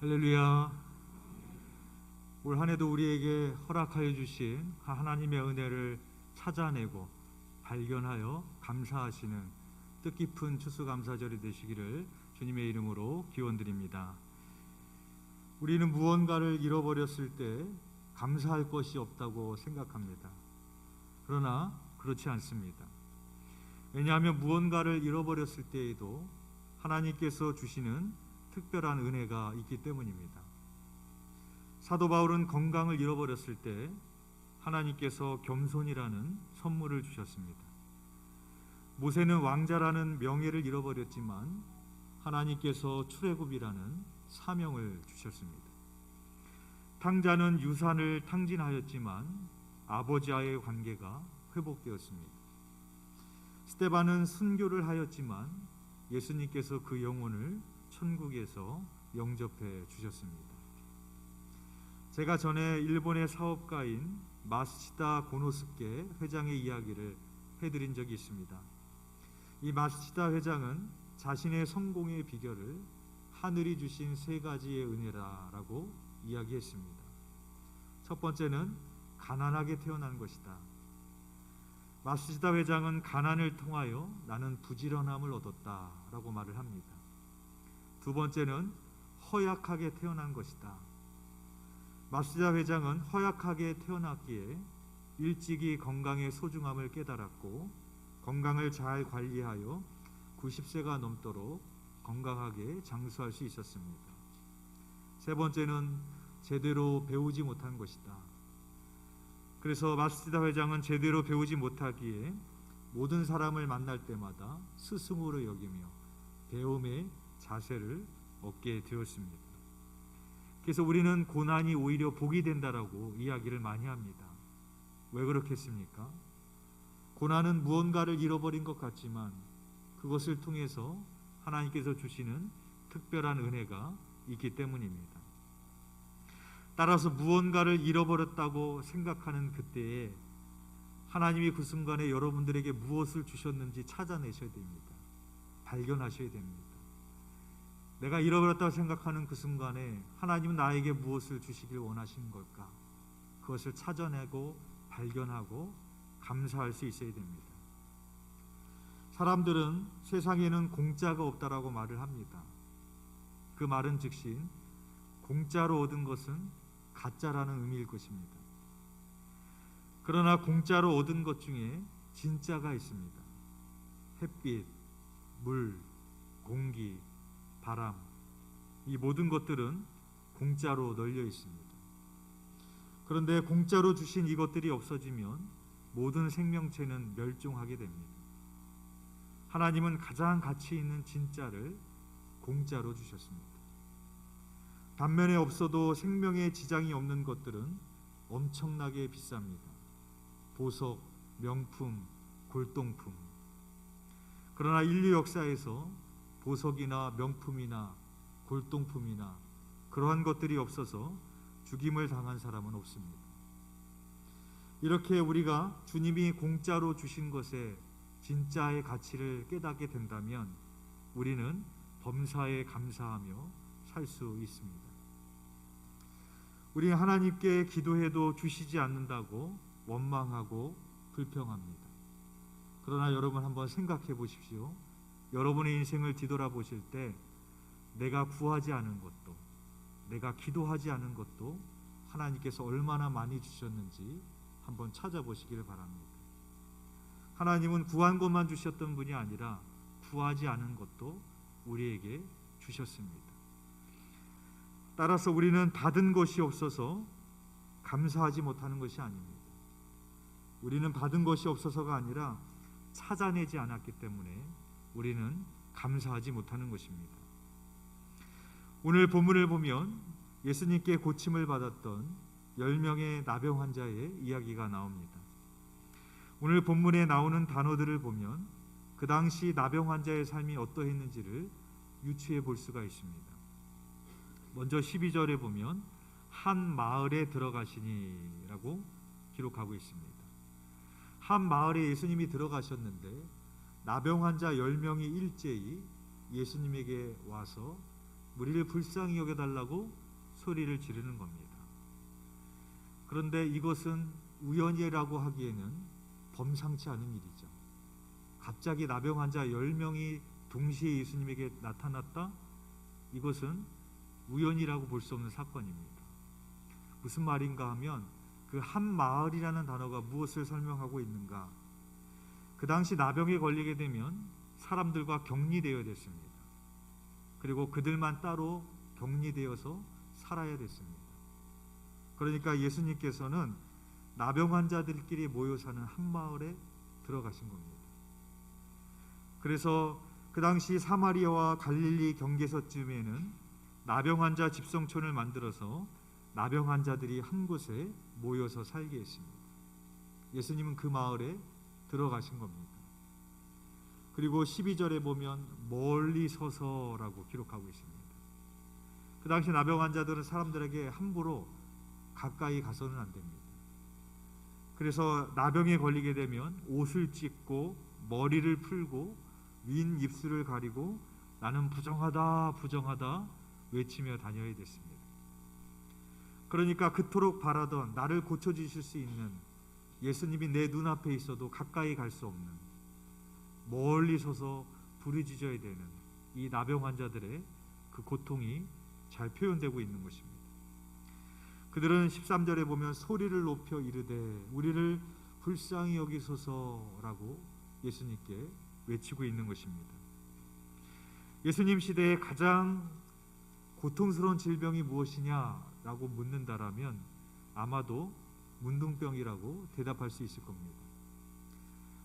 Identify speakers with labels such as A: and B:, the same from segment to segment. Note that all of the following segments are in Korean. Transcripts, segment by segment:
A: 할렐루야. 올 한 해도 우리에게 허락하여 주신 하나님의 은혜를 찾아내고 발견하여 감사하시는 뜻깊은 추수감사절이 되시기를 주님의 이름으로 기원드립니다. 우리는 무언가를 잃어버렸을 때 감사할 것이 없다고 생각합니다. 그러나 그렇지 않습니다. 왜냐하면 무언가를 잃어버렸을 때에도 하나님께서 주시는 특별한 은혜가 있기 때문입니다. 사도 바울은 건강을 잃어버렸을 때 하나님께서 겸손이라는 선물을 주셨습니다. 모세는 왕자라는 명예를 잃어버렸지만 하나님께서 출애굽이라는 사명을 주셨습니다. 탕자는 유산을 탕진하였지만 아버지와의 관계가 회복되었습니다. 스데반은 순교를 하였지만 예수님께서 그 영혼을 천국에서 영접해 주셨습니다. 제가 전에 일본의 사업가인 마쓰시다 고노스케 회장의 이야기를 해드린 적이 있습니다. 이 마쓰시다 회장은 자신의 성공의 비결을 하늘이 주신 세 가지의 은혜라고 이야기했습니다. 첫 번째는 가난하게 태어난 것이다. 마쓰시다 회장은 가난을 통하여 나는 부지런함을 얻었다라고 말을 합니다. 두 번째는 허약하게 태어난 것이다. 마쓰시다 회장은 허약하게 태어났기에 일찍이 건강의 소중함을 깨달았고 건강을 잘 관리하여 90세가 넘도록 건강하게 장수할 수 있었습니다. 세 번째는 제대로 배우지 못한 것이다. 그래서 마쓰시다 회장은 제대로 배우지 못하기에 모든 사람을 만날 때마다 스승으로 여기며 배움의 자세를 얻게 되었습니다. 그래서 우리는 고난이 오히려 복이 된다라고 이야기를 많이 합니다. 왜 그렇겠습니까? 고난은 무언가를 잃어버린 것 같지만 그것을 통해서 하나님께서 주시는 특별한 은혜가 있기 때문입니다. 따라서 무언가를 잃어버렸다고 생각하는 그때에 하나님이 그 순간에 여러분들에게 무엇을 주셨는지 찾아내셔야 됩니다. 발견하셔야 됩니다. 내가 잃어버렸다고 생각하는 그 순간에 하나님은 나에게 무엇을 주시길 원하시는 걸까? 그것을 찾아내고 발견하고 감사할 수 있어야 됩니다. 사람들은 세상에는 공짜가 없다라고 말을 합니다. 그 말은 즉시 공짜로 얻은 것은 가짜라는 의미일 것입니다. 그러나 공짜로 얻은 것 중에 진짜가 있습니다. 햇빛, 물, 공기, 바람, 이 모든 것들은 공짜로 널려 있습니다. 그런데 공짜로 주신 이것들이 없어지면 모든 생명체는 멸종하게 됩니다. 하나님은 가장 가치 있는 진짜를 공짜로 주셨습니다. 반면에 없어도 생명에 지장이 없는 것들은 엄청나게 비쌉니다. 보석, 명품, 골동품. 그러나 인류 역사에서 보석이나 명품이나 골동품이나 그러한 것들이 없어서 죽임을 당한 사람은 없습니다. 이렇게 우리가 주님이 공짜로 주신 것에 진짜의 가치를 깨닫게 된다면 우리는 범사에 감사하며 살 수 있습니다. 우리는 하나님께 기도해도 주시지 않는다고 원망하고 불평합니다. 그러나 여러분 한번 생각해 보십시오. 여러분의 인생을 뒤돌아보실 때 내가 구하지 않은 것도 내가 기도하지 않은 것도 하나님께서 얼마나 많이 주셨는지 한번 찾아보시길 바랍니다. 하나님은 구한 것만 주셨던 분이 아니라 구하지 않은 것도 우리에게 주셨습니다. 따라서 우리는 받은 것이 없어서 감사하지 못하는 것이 아닙니다. 우리는 받은 것이 없어서가 아니라 찾아내지 않았기 때문에 우리는 감사하지 못하는 것입니다. 오늘 본문을 보면 예수님께 고침을 받았던 10명의 나병 환자의 이야기가 나옵니다. 오늘 본문에 나오는 단어들을 보면 그 당시 나병 환자의 삶이 어떠했는지를 유추해 볼 수가 있습니다. 먼저 12절에 보면 한 마을에 들어가시니라고 기록하고 있습니다. 한 마을에 예수님이 들어가셨는데 나병 환자 10명이 일제히 예수님에게 와서 우리를 불쌍히 여겨달라고 소리를 지르는 겁니다. 그런데 이것은 우연이라고 하기에는 범상치 않은 일이죠. 갑자기 나병 환자 10명이 동시에 예수님에게 나타났다? 이것은 우연이라고 볼 수 없는 사건입니다. 무슨 말인가 하면 그 한 마을이라는 단어가 무엇을 설명하고 있는가? 그 당시 나병에 걸리게 되면 사람들과 격리되어야 됐습니다. 그리고 그들만 따로 격리되어서 살아야 됐습니다. 그러니까 예수님께서는 나병 환자들끼리 모여 사는 한 마을에 들어가신 겁니다. 그래서 그 당시 사마리아와 갈릴리 경계서쯤에는 나병 환자 집성촌을 만들어서 나병 환자들이 한 곳에 모여서 살게 했습니다. 예수님은 그 마을에 들어가신 겁니다. 그리고 12절에 보면 멀리 서서라고 기록하고 있습니다. 그 당시 나병 환자들은 사람들에게 함부로 가까이 가서는 안 됩니다. 그래서 나병에 걸리게 되면 옷을 찢고 머리를 풀고 윈 입술을 가리고 나는 부정하다 부정하다 외치며 다녀야 됐습니다. 그러니까 그토록 바라던 나를 고쳐주실 수 있는 예수님이 내 눈앞에 있어도 가까이 갈 수 없는, 멀리 서서 부르짖어야 되는 이 나병 환자들의 그 고통이 잘 표현되고 있는 것입니다. 그들은 13절에 보면 소리를 높여 이르되 우리를 불쌍히 여기소서라고 예수님께 외치고 있는 것입니다. 예수님 시대에 가장 고통스러운 질병이 무엇이냐라고 묻는다라면 아마도 문둥병이라고 대답할 수 있을 겁니다.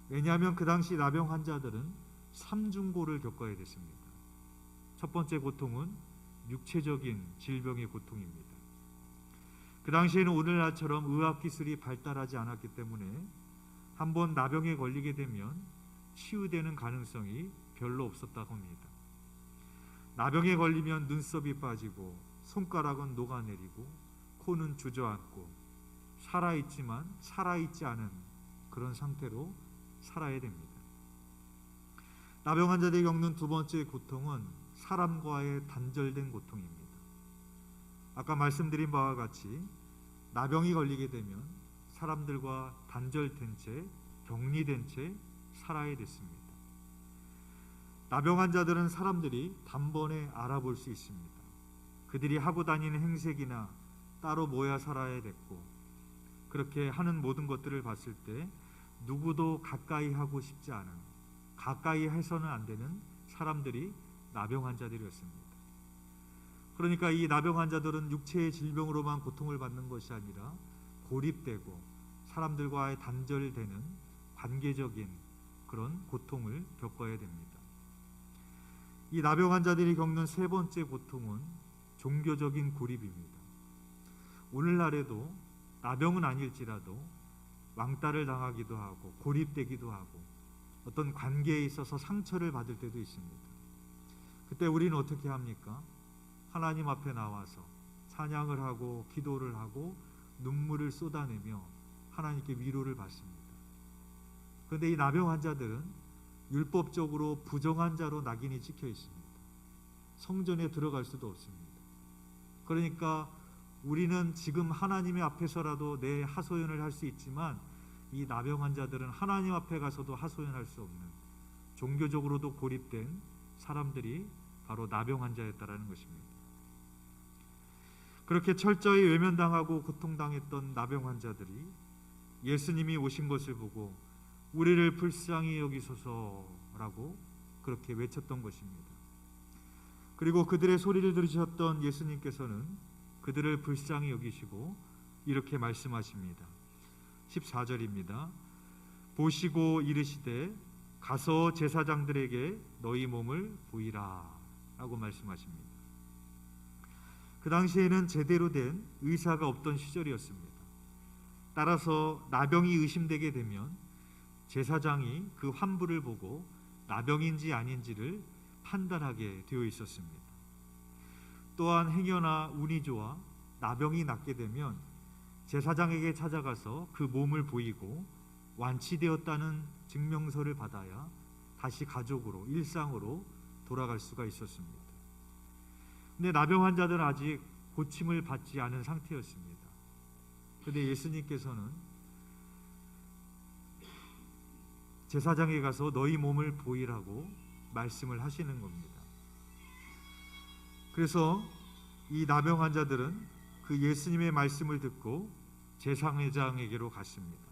A: 왜냐하면 그 당시 나병 환자들은 삼중고를 겪어야 됐습니다. 첫 번째 고통은 육체적인 질병의 고통입니다. 그 당시에는 오늘날처럼 의학기술이 발달하지 않았기 때문에 한번 나병에 걸리게 되면 치유되는 가능성이 별로 없었다고 합니다. 나병에 걸리면 눈썹이 빠지고 손가락은 녹아내리고 코는 주저앉고 살아있지만 살아있지 않은 그런 상태로 살아야 됩니다. 나병 환자들이 겪는 두 번째 고통은 사람과의 단절된 고통입니다. 아까 말씀드린 바와 같이 나병이 걸리게 되면 사람들과 단절된 채 격리된 채 살아야 됐습니다. 나병 환자들은 사람들이 단번에 알아볼 수 있습니다. 그들이 하고 다니는 행색이나 따로 모여 살아야 됐고 그렇게 하는 모든 것들을 봤을 때 누구도 가까이 하고 싶지 않은, 가까이 해서는 안 되는 사람들이 나병 환자들이었습니다. 그러니까 이 나병 환자들은 육체의 질병으로만 고통을 받는 것이 아니라 고립되고 사람들과의 단절되는 관계적인 그런 고통을 겪어야 됩니다. 이 나병 환자들이 겪는 세 번째 고통은 종교적인 고립입니다. 오늘날에도 나병은 아닐지라도 왕따를 당하기도 하고 고립되기도 하고 어떤 관계에 있어서 상처를 받을 때도 있습니다. 그때 우리는 어떻게 합니까? 하나님 앞에 나와서 찬양을 하고 기도를 하고 눈물을 쏟아내며 하나님께 위로를 받습니다. 그런데 이 나병 환자들은 율법적으로 부정한 자로 낙인이 찍혀 있습니다. 성전에 들어갈 수도 없습니다. 그러니까 우리는 지금 하나님의 앞에서라도 내 하소연을 할 수 있지만 이 나병 환자들은 하나님 앞에 가서도 하소연할 수 없는 종교적으로도 고립된 사람들이 바로 나병 환자였다라는 것입니다. 그렇게 철저히 외면당하고 고통당했던 나병 환자들이 예수님이 오신 것을 보고 우리를 불쌍히 여기소서라고 그렇게 외쳤던 것입니다. 그리고 그들의 소리를 들으셨던 예수님께서는 그들을 불쌍히 여기시고 이렇게 말씀하십니다. 14절입니다. 보시고 이르시되 가서 제사장들에게 너희 몸을 보이라 라고 말씀하십니다. 그 당시에는 제대로 된 의사가 없던 시절이었습니다. 따라서 나병이 의심되게 되면 제사장이 그 환부를 보고 나병인지 아닌지를 판단하게 되어 있었습니다. 또한 행여나 운이 좋아 나병이 낫게 되면 제사장에게 찾아가서 그 몸을 보이고 완치되었다는 증명서를 받아야 다시 가족으로 일상으로 돌아갈 수가 있었습니다. 근데 나병 환자들은 아직 고침을 받지 않은 상태였습니다. 그런데 예수님께서는 제사장에 가서 너희 몸을 보이라고 말씀을 하시는 겁니다. 그래서 이 나병 환자들은 그 예수님의 말씀을 듣고 제사장에게로 갔습니다.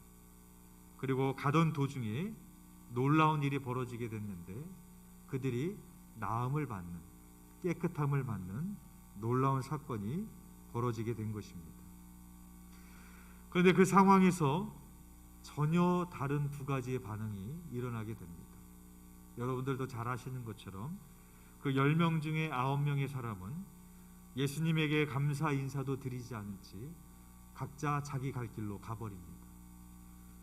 A: 그리고 가던 도중에 놀라운 일이 벌어지게 됐는데 그들이 나음을 받는, 깨끗함을 받는 놀라운 사건이 벌어지게 된 것입니다. 그런데 그 상황에서 전혀 다른 두 가지의 반응이 일어나게 됩니다. 여러분들도 잘 아시는 것처럼 그 10명 중에 9명의 사람은 예수님에게 감사 인사도 드리지 않은 채 각자 자기 갈 길로 가버립니다.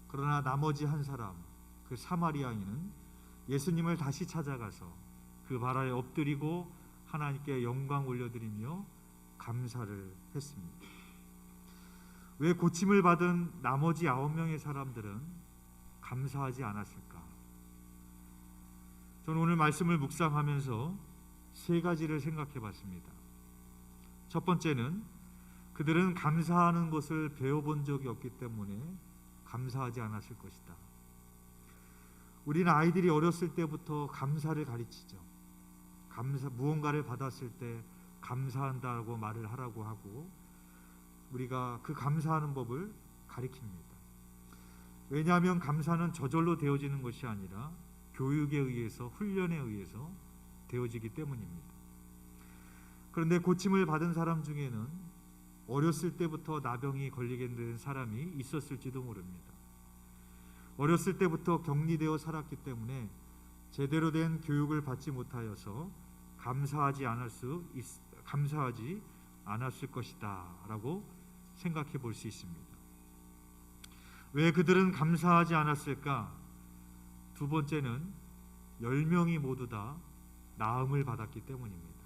A: 그러나 나머지 한 사람, 그 사마리아인은 예수님을 다시 찾아가서 그 발아에 엎드리고 하나님께 영광 올려드리며 감사를 했습니다. 왜 고침을 받은 나머지 9명의 사람들은 감사하지 않았을까? 저는 오늘 말씀을 묵상하면서 세 가지를 생각해 봤습니다. 첫 번째는 그들은 감사하는 것을 배워본 적이 없기 때문에 감사하지 않았을 것이다. 우리는 아이들이 어렸을 때부터 감사를 가르치죠. 무언가를 받았을 때 감사한다고 말을 하라고 하고 우리가 그 감사하는 법을 가르칩니다. 왜냐하면 감사는 저절로 되어지는 것이 아니라 교육에 의해서, 훈련에 의해서 되어지기 때문입니다. 그런데 고침을 받은 사람 중에는 어렸을 때부터 나병이 걸리게 된 사람이 있었을지도 모릅니다. 어렸을 때부터 격리되어 살았기 때문에 제대로 된 교육을 받지 못하여서 감사하지 않았을 것이다 라고 생각해 볼 수 있습니다. 왜 그들은 감사하지 않았을까? 두 번째는 10명이 모두 다 나음을 받았기 때문입니다.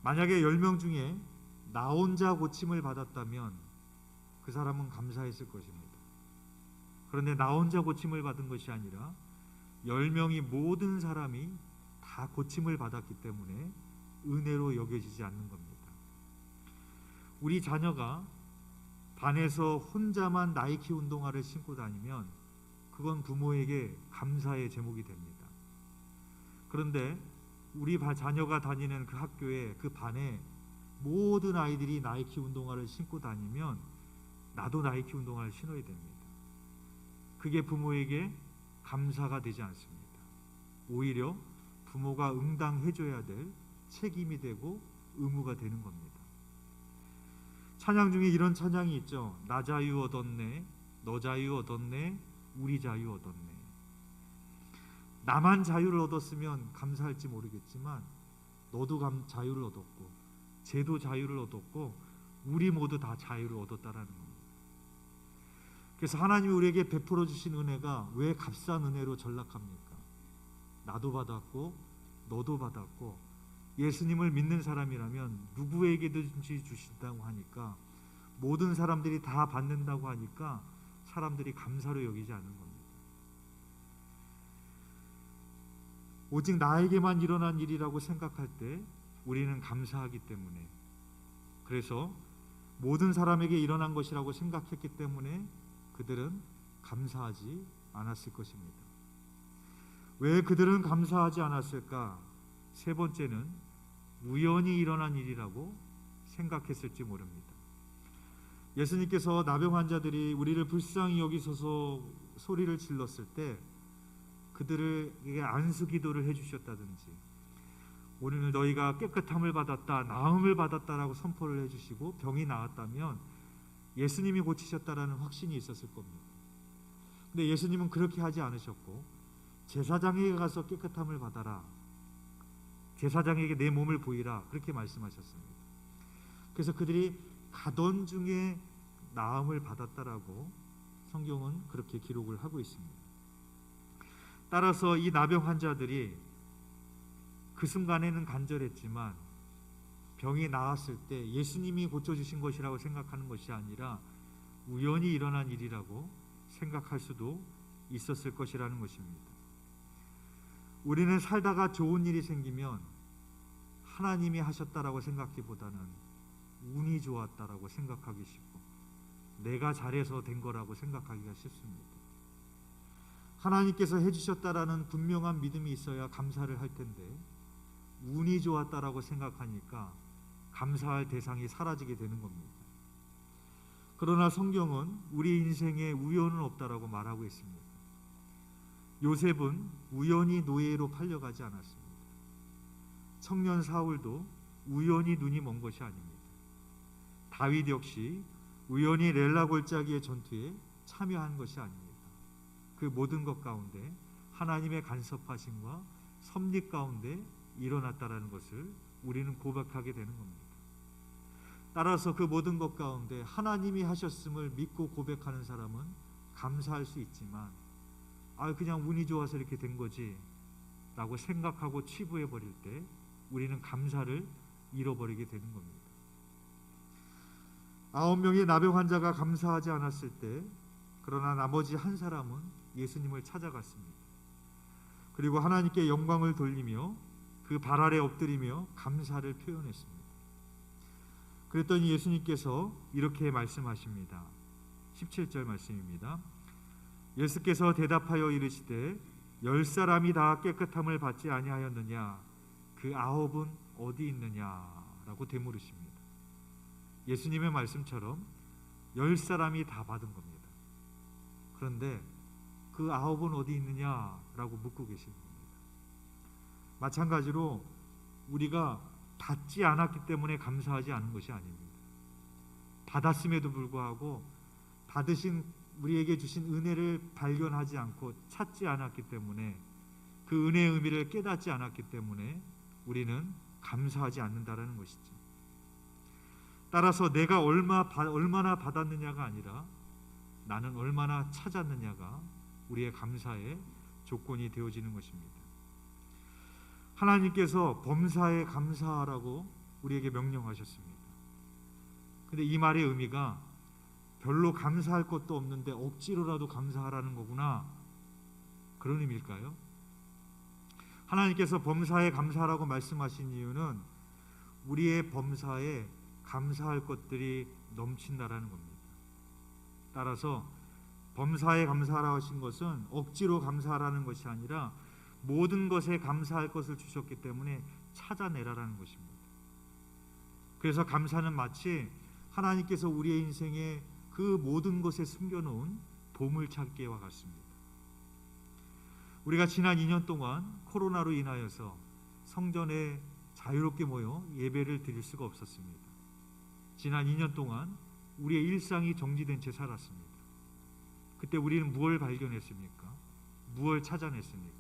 A: 만약에 10명 중에 나 혼자 고침을 받았다면 그 사람은 감사했을 것입니다. 그런데 나 혼자 고침을 받은 것이 아니라 10명이 모든 사람이 다 고침을 받았기 때문에 은혜로 여겨지지 않는 겁니다. 우리 자녀가 반에서 혼자만 나이키 운동화를 신고 다니면 그건 부모에게 감사의 제목이 됩니다. 그런데 우리 자녀가 다니는 그 학교에, 그 반에 모든 아이들이 나이키 운동화를 신고 다니면 나도 나이키 운동화를 신어야 됩니다. 그게 부모에게 감사가 되지 않습니다. 오히려 부모가 응당해줘야 될 책임이 되고 의무가 되는 겁니다. 찬양 중에 이런 찬양이 있죠. 나 자유 얻었네, 너 자유 얻었네, 우리 자유 얻었네. 나만 자유를 얻었으면 감사할지 모르겠지만 너도 자유를 얻었고 쟤도 자유를 얻었고 우리 모두 다 자유를 얻었다라는 겁니다. 그래서 하나님이 우리에게 베풀어 주신 은혜가 왜 값싼 은혜로 전락합니까? 나도 받았고 너도 받았고 예수님을 믿는 사람이라면 누구에게든지 주신다고 하니까, 모든 사람들이 다 받는다고 하니까 사람들이 감사로 여기지 않는 겁니다. 오직 나에게만 일어난 일이라고 생각할 때 우리는 감사하기 때문에, 그래서 모든 사람에게 일어난 것이라고 생각했기 때문에 그들은 감사하지 않았을 것입니다. 왜 그들은 감사하지 않았을까? 세 번째는 우연히 일어난 일이라고 생각했을지 모릅니다. 예수님께서 나병 환자들이 우리를 불쌍히 여기소서 소리를 질렀을 때 그들에게 안수기도를 해주셨다든지, 오늘 너희가 깨끗함을 받았다, 나음을 받았다라고 선포를 해주시고 병이 나았다면 예수님이 고치셨다라는 확신이 있었을 겁니다. 근데 예수님은 그렇게 하지 않으셨고 제사장에게 가서 깨끗함을 받아라, 제사장에게 내 몸을 보이라, 그렇게 말씀하셨습니다. 그래서 그들이 가던 중에 나음을 받았다라고 성경은 그렇게 기록을 하고 있습니다. 따라서 이 나병 환자들이 그 순간에는 간절했지만 병이 나았을 때 예수님이 고쳐주신 것이라고 생각하는 것이 아니라 우연히 일어난 일이라고 생각할 수도 있었을 것이라는 것입니다. 우리는 살다가 좋은 일이 생기면 하나님이 하셨다라고 생각하기보다는 운이 좋았다라고 생각하기 쉽고 내가 잘해서 된 거라고 생각하기가 쉽습니다. 하나님께서 해주셨다라는 분명한 믿음이 있어야 감사를 할 텐데 운이 좋았다라고 생각하니까 감사할 대상이 사라지게 되는 겁니다. 그러나 성경은 우리 인생에 우연은 없다라고 말하고 있습니다. 요셉은 우연히 노예로 팔려가지 않았습니다. 청년 사울도 우연히 눈이 먼 것이 아닙니다. 다윗 역시 우연히 렐라 골짜기의 전투에 참여한 것이 아닙니다. 그 모든 것 가운데 하나님의 간섭하심과 섭리 가운데 일어났다라는 것을 우리는 고백하게 되는 겁니다. 따라서 그 모든 것 가운데 하나님이 하셨음을 믿고 고백하는 사람은 감사할 수 있지만 그냥 운이 좋아서 이렇게 된 거지 라고 생각하고 치부해 버릴 때 우리는 감사를 잃어버리게 되는 겁니다. 9명의 나병 환자가 감사하지 않았을 때 그러나 나머지 한 사람은 예수님을 찾아갔습니다. 그리고 하나님께 영광을 돌리며 그 발 아래 엎드리며 감사를 표현했습니다. 그랬더니 예수님께서 이렇게 말씀하십니다. 17절 말씀입니다. 예수께서 대답하여 이르시되 10사람이 다 깨끗함을 받지 아니하였느냐 그 9은 어디 있느냐라고 되물으십니다. 예수님의 말씀처럼 10사람이 다 받은 겁니다. 그런데 그 9은 어디 있느냐라고 묻고 계신 겁니다. 마찬가지로 우리가 받지 않았기 때문에 감사하지 않은 것이 아닙니다. 받았음에도 불구하고 받으신 우리에게 주신 은혜를 발견하지 않고 찾지 않았기 때문에 그 은혜의 의미를 깨닫지 않았기 때문에 우리는 감사하지 않는다라는 것이죠. 따라서 내가 얼마나 받았느냐가 아니라 나는 얼마나 찾았느냐가 우리의 감사의 조건이 되어지는 것입니다. 하나님께서 범사에 감사하라고 우리에게 명령하셨습니다. 근데 이 말의 의미가 별로 감사할 것도 없는데 억지로라도 감사하라는 거구나 그런 의미일까요? 하나님께서 범사에 감사하라고 말씀하신 이유는 우리의 범사에 감사할 것들이 넘친다라는 겁니다. 따라서 범사에 감사하라고 하신 것은 억지로 감사하라는 것이 아니라 모든 것에 감사할 것을 주셨기 때문에 찾아내라라는 것입니다. 그래서 감사는 마치 하나님께서 우리의 인생에 그 모든 것에 숨겨놓은 보물찾기와 같습니다. 우리가 지난 2년 동안 코로나로 인하여서 성전에 자유롭게 모여 예배를 드릴 수가 없었습니다. 지난 2년 동안 우리의 일상이 정지된 채 살았습니다. 그때 우리는 무엇을 발견했습니까? 무엇을 찾아냈습니까?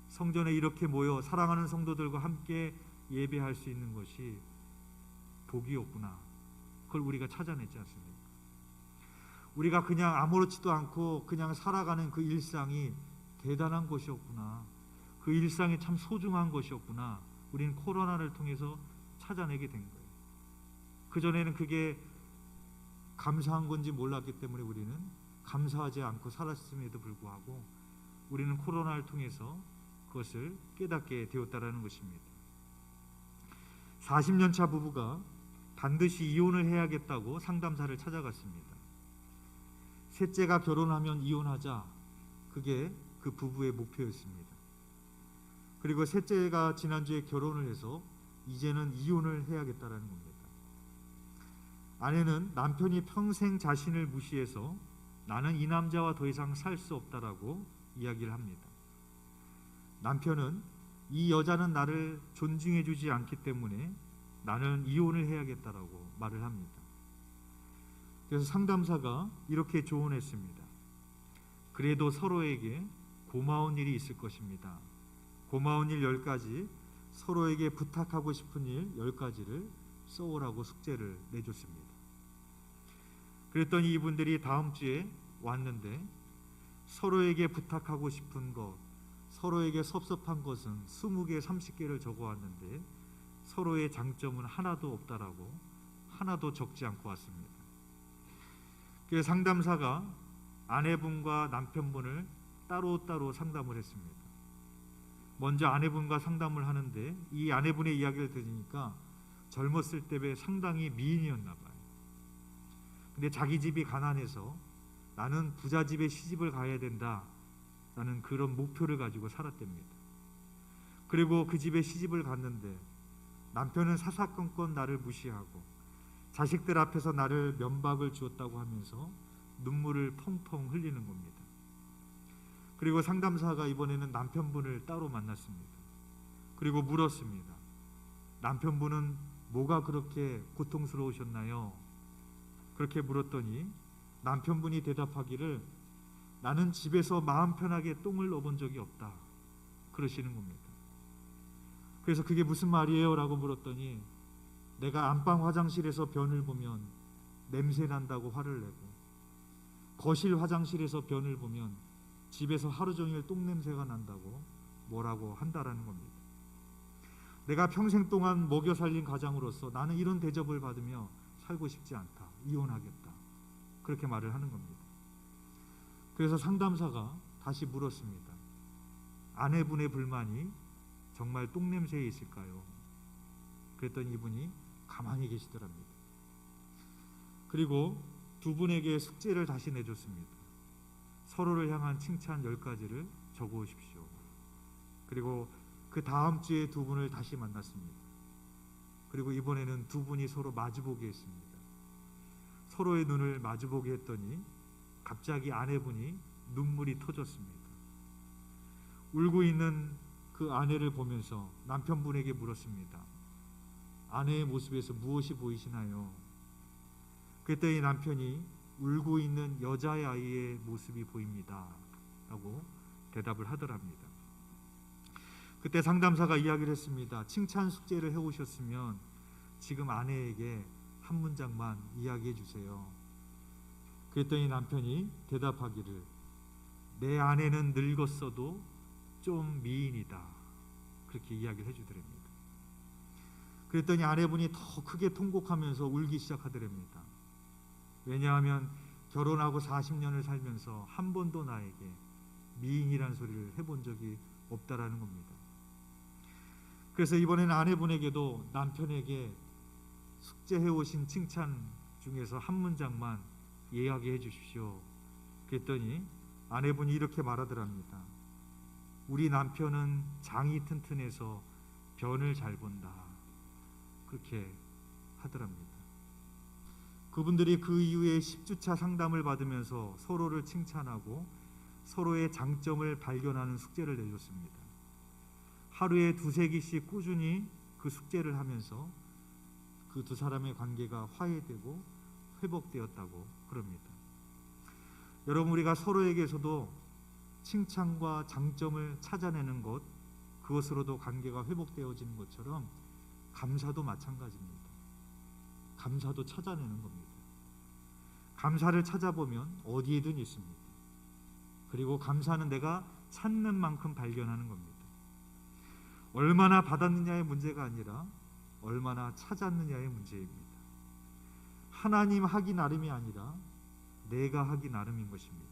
A: 성전에 이렇게 모여 사랑하는 성도들과 함께 예배할 수 있는 것이 복이었구나. 그걸 우리가 찾아냈지 않습니까? 우리가 그냥 아무렇지도 않고 그냥 살아가는 그 일상이 대단한 것이었구나. 그 일상이 참 소중한 것이었구나. 우리는 코로나를 통해서 찾아내게 된 거예요. 그전에는 그게 감사한 건지 몰랐기 때문에 우리는 감사하지 않고 살았음에도 불구하고 우리는 코로나를 통해서 그것을 깨닫게 되었다라는 것입니다. 40년 차 부부가 반드시 이혼을 해야겠다고 상담사를 찾아갔습니다. 셋째가 결혼하면 이혼하자. 그게 그 부부의 목표였습니다. 그리고 셋째가 지난주에 결혼을 해서 이제는 이혼을 해야겠다라는 겁니다. 아내는 남편이 평생 자신을 무시해서 나는 이 남자와 더 이상 살 수 없다라고 이야기를 합니다. 남편은 이 여자는 나를 존중해 주지 않기 때문에 나는 이혼을 해야겠다라고 말을 합니다. 그래서 상담사가 이렇게 조언했습니다. 그래도 서로에게 고마운 일이 있을 것입니다. 고마운 일 10가지, 서로에게 부탁하고 싶은 일 10가지를 써오라고 숙제를 내줬습니다. 그랬더니 이분들이 다음 주에 왔는데 서로에게 부탁하고 싶은 것, 서로에게 섭섭한 것은 20개, 30개를 적어왔는데 서로의 장점은 하나도 없다라고 하나도 적지 않고 왔습니다. 그래서 상담사가 아내분과 남편분을 따로따로 상담을 했습니다. 먼저 아내분과 상담을 하는데 이 아내분의 이야기를 들으니까 젊었을 때 상당히 미인이었나 봐요. 근데 자기 집이 가난해서 나는 부자 집에 시집을 가야 된다라는 그런 목표를 가지고 살았답니다. 그리고 그 집에 시집을 갔는데 남편은 사사건건 나를 무시하고 자식들 앞에서 나를 면박을 주었다고 하면서 눈물을 펑펑 흘리는 겁니다. 그리고 상담사가 이번에는 남편분을 따로 만났습니다. 그리고 물었습니다. 남편분은 뭐가 그렇게 고통스러우셨나요? 그렇게 물었더니 남편분이 대답하기를 나는 집에서 마음 편하게 똥을 넣어본 적이 없다 그러시는 겁니다. 그래서 그게 무슨 말이에요? 라고 물었더니 내가 안방 화장실에서 변을 보면 냄새 난다고 화를 내고 거실 화장실에서 변을 보면 집에서 하루 종일 똥 냄새가 난다고 뭐라고 한다라는 겁니다. 내가 평생 동안 먹여 살린 가장으로서 나는 이런 대접을 받으며 살고 싶지 않다. 이혼하겠다. 그렇게 말을 하는 겁니다. 그래서 상담사가 다시 물었습니다. 아내분의 불만이 정말 똥 냄새에 있을까요? 그랬더니 이분이 가만히 계시더랍니다. 그리고 두 분에게 숙제를 다시 내줬습니다. 서로를 향한 칭찬 10가지를 적어 오십시오. 그리고 그 다음 주에 두 분을 다시 만났습니다. 그리고 이번에는 두 분이 서로 마주보게 했습니다. 서로의 눈을 마주보게 했더니 갑자기 아내분이 눈물이 터졌습니다. 울고 있는 그 아내를 보면서 남편분에게 물었습니다. 아내의 모습에서 무엇이 보이시나요? 그랬더니 남편이 울고 있는 여자의 아이의 모습이 보입니다 라고 대답을 하더랍니다. 그때 상담사가 이야기를 했습니다. 칭찬 숙제를 해오셨으면 지금 아내에게 한 문장만 이야기해 주세요. 그랬더니 남편이 대답하기를 내 아내는 늙었어도 좀 미인이다 그렇게 이야기를 해주더랍니다. 그랬더니 아내분이 더 크게 통곡하면서 울기 시작하더랍니다. 왜냐하면 결혼하고 40년을 살면서 한 번도 나에게 미인이라는 소리를 해본 적이 없다라는 겁니다. 그래서 이번에는 아내분에게도 남편에게 숙제해오신 칭찬 중에서 한 문장만 이야기해 주십시오. 그랬더니 아내분이 이렇게 말하더랍니다. 우리 남편은 장이 튼튼해서 변을 잘 본다. 그렇게 하더랍니다. 그분들이 그 이후에 10주차 상담을 받으면서 서로를 칭찬하고 서로의 장점을 발견하는 숙제를 내줬습니다. 하루에 2-3개씩 꾸준히 그 숙제를 하면서 그 두 사람의 관계가 화해되고 회복되었다고 그럽니다. 여러분, 우리가 서로에게서도 칭찬과 장점을 찾아내는 것, 그것으로도 관계가 회복되어지는 것처럼 감사도 마찬가지입니다. 감사도 찾아내는 겁니다. 감사를 찾아보면 어디에든 있습니다. 그리고 감사는 내가 찾는 만큼 발견하는 겁니다. 얼마나 받았느냐의 문제가 아니라 얼마나 찾았느냐의 문제입니다. 하나님 하기 나름이 아니라 내가 하기 나름인 것입니다.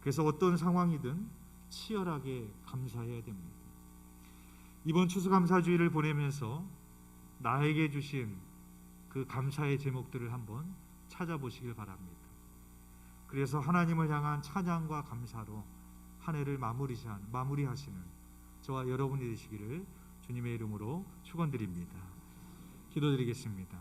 A: 그래서 어떤 상황이든 치열하게 감사해야 됩니다. 이번 추수감사주의를 보내면서 나에게 주신 그 감사의 제목들을 한번 찾아보시길 바랍니다. 그래서 하나님을 향한 찬양과 감사로 한 해를 마무리하시는 저와 여러분이 되시기를 주님의 이름으로 축원드립니다. 기도드리겠습니다.